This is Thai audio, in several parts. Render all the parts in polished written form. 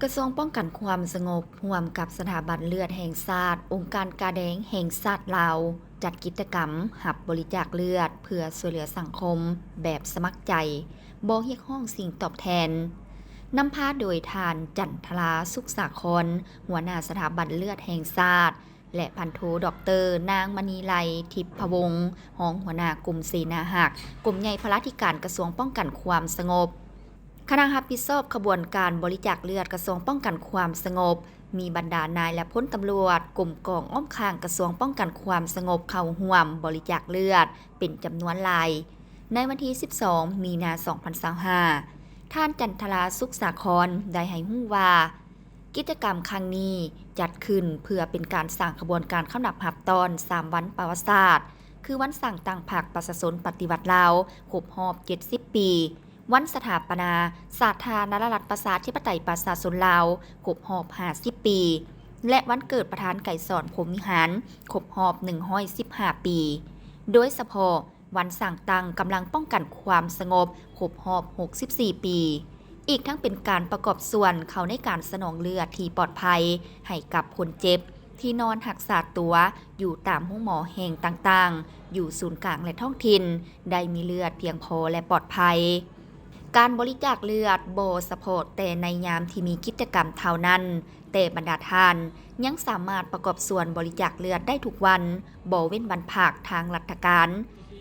ระทรวงป้องกันความสงบร่วมกับสถาบันเลือดแห่งชาติองค์การกาแดงแห่งชาติลาวจัดกิจกรรมหับบริจาคเลือดเพื่อช่วยเหลือสังคมแบบสมัครใจบ่เรียกร้องสิ่งตอบแทนนำพาโดยทานจันทราสุขสาครหัวหน้าสถาบันเลือดแห่งชาติและพันโทดอกเตอร์นางมณีไลทิพวงศ์รองหัวหน้ากลุ่มเสนาหักกลุ่มใหญ่พละธิการกระทรวงป้องกันความสงบคณะรับผิดชอบขบวนการบริจาคเลือดกระทรวงป้องกันความสงบมีบรรดานายและพลตำรวจกลุ่มกองอ้อมข้างกระทรวงป้องกันความสงบเข้าร่วมบริจาคเลือดเป็นจำนวนหลายในวันที่ 12 มีนาคม 2025ท่านจันทราสุขสาครได้ให้รู้ว่ากิจกรรมครั้งนี้จัดขึ้นเพื่อเป็นการสร้างขบวนการเข้านับรับตอน 3 วันประวัติศาสตร์คือวันสั่งตั้งพรรคประชาชนปฏิวัติลาวครบรอบ 70 ปีวันสถาปนาสาธารณรัฐประชาธิปไตยประชาชนลาวครบรอบ 50 ปี และวันเกิดประธานไก่สอนพรหมวิหารครบรอบ 115 ปี โดยเฉพาะวันสั่งตั้งกำลังป้องกันความสงบครบรอบ 64 ปี อีกทั้งเป็นการประกอบส่วนเข้าในการสนองเลือดที่ปลอดภัยให้กับคนเจ็บที่นอนรักษาตัวอยู่ตามห้องหมอแห่งต่างๆอยู่ศูนย์กลางและท้องถิ่นได้มีเลือดเพียงพอและปลอดภัยการบริจาคเลือดบ่เฉพาะแต่ในยามที่มีกิจกรรมเท่านั้นแต่บรรดาท่านยังสามารถประกอบส่วนบริจาคเลือดได้ทุกวันบ่เว้นวันพักทางราชการ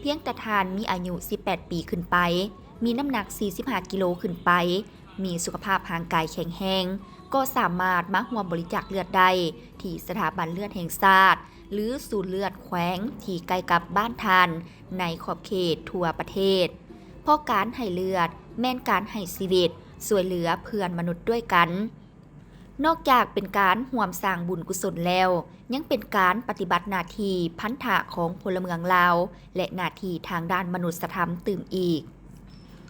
เพียงแต่ท่านมีอายุ 18 ปีขึ้นไปมีน้ำหนัก 45 กิโลขึ้นไปมีสุขภาพร่างกายแข็งแรงก็สามารถมาร่วมบริจาคเลือดได้ที่สถาบันเลือดแห่งชาติหรือศูนย์เลือดแขวงที่ใกล้กับบ้านท่านในขอบเขตทั่วประเทศเพราะการให้เลือดแม่นการให้ชีวิตช่วยเหลือเพื่อนมนุษย์ด้วยกันนอกจากเป็นการร่วมสร้างบุญกุศลแล้วยังเป็นการปฏิบัติหน้าที่พันธะของพลเมืองลาวและหน้าที่ทางด้านมนุษยธรรมตื่มอีก